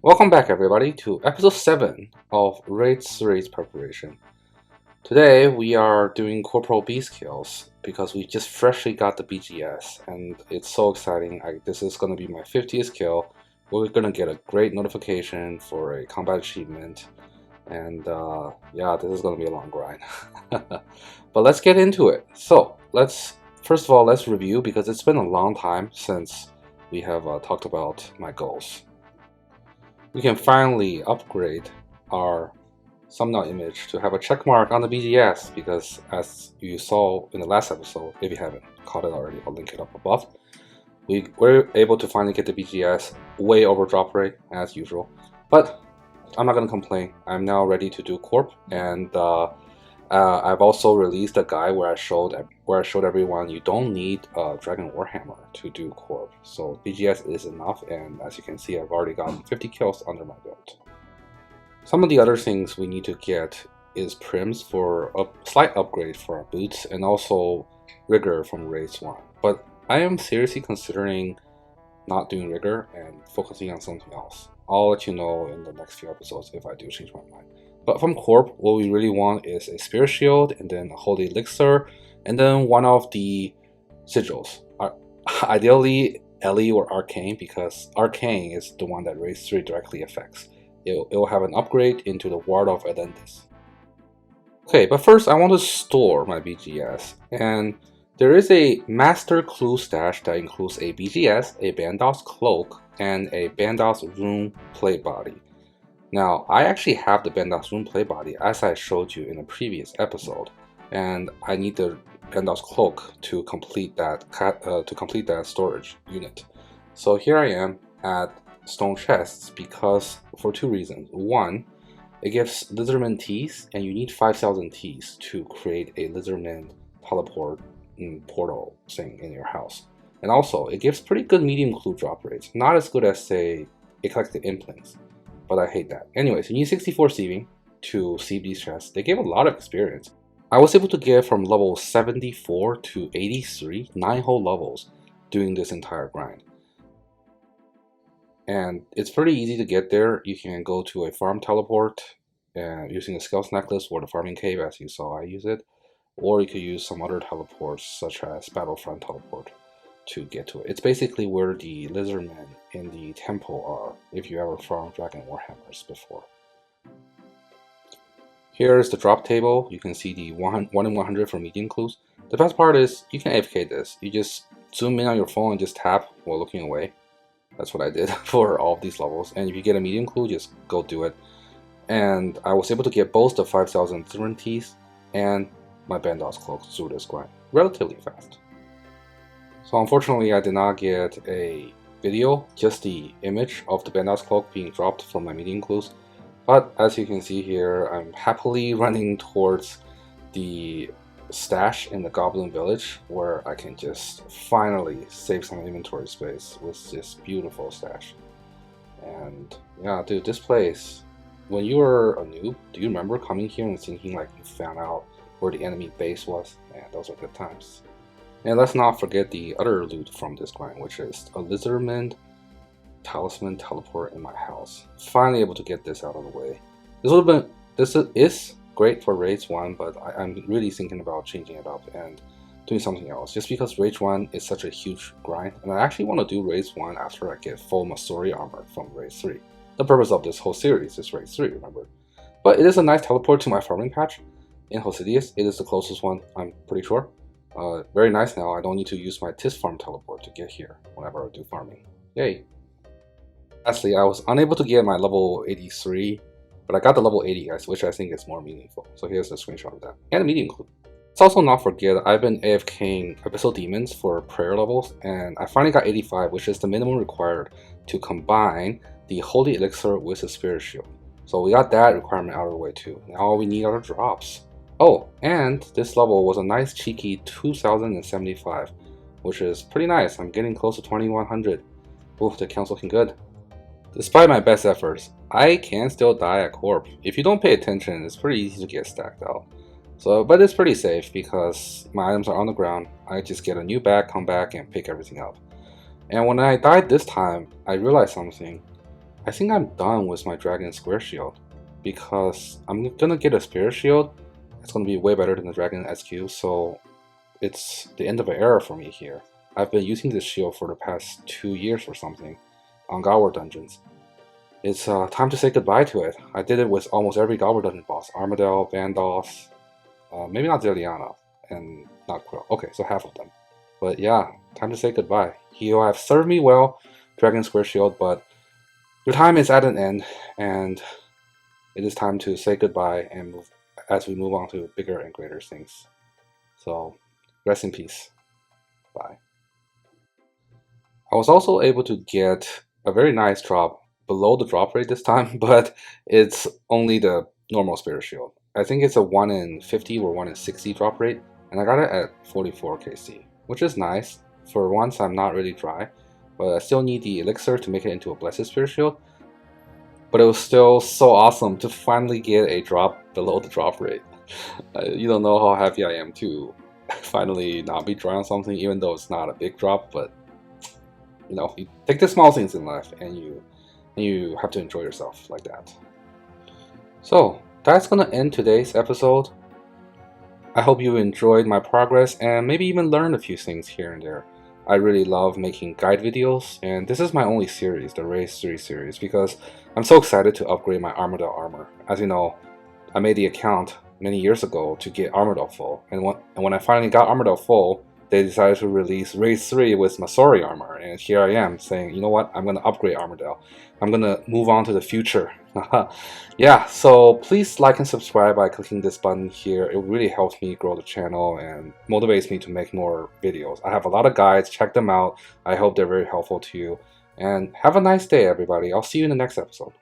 Welcome back everybody to episode 7 of Raid Series preparation. Today we are doing Corporal Beast kills because we just freshly got the BGS and it's so exciting. This is going to be my 50th kill. We're going to get a great notification for a combat achievement and yeah, this is going to be a long grind. But let's get into it. So first of all, let's review because it's been a long time since we have talked about my goals. We can finally upgrade our thumbnail image to have a check mark on the BGS because as you saw in the last episode, if you haven't caught it already, I'll link it up above. We were able to finally get the BGS way over drop rate as usual, but I'm not going to complain. I'm now ready to do Corp, and I've also released a guide where I showed everyone you don't need a Dragon Warhammer to do Corp. So BGS is enough, and as you can see, I've already gotten 50 kills under my belt. Some of the other things we need to get is prims for a slight upgrade for our boots, and also rigor from Race 1. But I am seriously considering not doing rigor and focusing on something else. I'll let you know in the next few episodes if I do change my mind. But from Corp, what we really want is a Spirit Shield, and then a Holy Elixir, and then one of the sigils. Ideally, Ellie or Arcane, because Arcane is the one that Race 3 directly affects. It will have an upgrade into the Ward of Atlantis. Okay, but first I want to store my BGS, and there is a Master Clue stash that includes a BGS, a Bandos Cloak, and a Bandos Rune Plate Body. Now, I actually have the Bandos Rune Plate Body as I showed you in a previous episode, and I need the Bandos Cloak to complete that storage unit. So here I am at Stone Chests because for two reasons. One, it gives Lizardman Teas, and you need 5,000 Teas to create a Lizardman teleport portal thing in your house. And also, it gives pretty good medium clue drop rates. Not as good as, say, Eclectic Implants, but I hate that. Anyways, you need 64 sieving to sieve these chests. They gave a lot of experience. I was able to get from level 74 to 83, 9 whole levels doing this entire grind. And it's pretty easy to get there. You can go to a farm teleport using the Scouts Necklace or the Farming Cave as you saw I use it. Or you could use some other teleports such as Battlefront Teleport to get to it. It's basically where the Lizardmen in the temple are if you ever farmed Dragon Warhammers before. Here is the drop table. You can see the 1 in 100 for medium clues. The best part is you can AFK this. You just zoom in on your phone and just tap while looking away. That's what I did for all of these levels. And if you get a medium clue, just go do it. And I was able to get both the 5,000 Teas and my Bandos Cloak through this grind relatively fast. So unfortunately I did not get a video, just the image of the Bandos Cloak being dropped from my medium clues. But as you can see here, I'm happily running towards the stash in the Goblin Village where I can just finally save some inventory space with this beautiful stash. And yeah, dude, this place, when you were a noob, do you remember coming here and thinking like you found out where the enemy base was? Man, those are good times. And let's not forget the other loot from this grind, which is a Lizardman Talisman teleport in my house. Finally able to get this out of the way. This is great for Raids 1, but I'm really thinking about changing it up and doing something else. Just because Raids 1 is such a huge grind, and I actually want to do Raids 1 after I get full Masori armor from Raids 3. The purpose of this whole series is Raids 3, remember? But it is a nice teleport to my farming patch in Hosidius. It is the closest one, I'm pretty sure. Very nice now. I don't need to use my Tis farm teleport to get here whenever I do farming. Yay! Lastly, I was unable to get my level 83, but I got the level 80 guys, which I think is more meaningful. So here's a screenshot of that. And a medium clue. Let's also not forget I've been AFKing Abyssal Demons for prayer levels, and I finally got 85, which is the minimum required to combine the Holy Elixir with the Spirit Shield. So we got that requirement out of the way too. Now all we need are the drops. Oh, and this level was a nice cheeky 2075, which is pretty nice. I'm getting close to 2100. Oof, the council looking good. Despite my best efforts, I can still die at Corp. If you don't pay attention, it's pretty easy to get stacked out. So, but it's pretty safe because my items are on the ground. I just get a new bag, come back, and pick everything up. And when I died this time, I realized something. I think I'm done with my Dragon Square Shield, because I'm gonna get a Spirit Shield. It's gonna be way better than the Dragon SQ, so it's the end of an era for me here. I've been using this shield for the past 2 years or something on God War dungeons. It's time to say goodbye to it. I did it with almost every God War dungeon boss. Armadale, Vandos, maybe not Zeliana, and not Quill. Okay, so half of them. But yeah, time to say goodbye. You have served me well, Dragon Square Shield, but your time is at an end, and it is time to say goodbye and move as we move on to bigger and greater things. So, rest in peace. Bye. I was also able to get a very nice drop below the drop rate this time, but it's only the normal Spirit Shield. I think it's a 1 in 50 or 1 in 60 drop rate, and I got it at 44 KC, which is nice. For once, I'm not really dry, but I still need the elixir to make it into a Blessed Spirit Shield. But it was still so awesome to finally get a drop below the drop rate. You don't know how happy I am to finally not be dry on something, even though it's not a big drop, but you know, you take the small things in life and you have to enjoy yourself like that. So that's gonna end today's episode. I hope you enjoyed my progress and maybe even learned a few things here and there. I really love making guide videos, and this is my only series, the Race 3 series, because I'm so excited to upgrade my Armadale armor. As you know, I made the account many years ago to get Armadale full, and when I finally got Armadale full, they decided to release Race 3 with Masori armor, and here I am saying, you know what, I'm going to upgrade Armadale. I'm going to move on to the future. Yeah, so please like and subscribe by clicking this button here. It really helps me grow the channel and motivates me to make more videos. I have a lot of guides, check them out. I hope they're very helpful to you. And have a nice day, everybody. I'll see you in the next episode.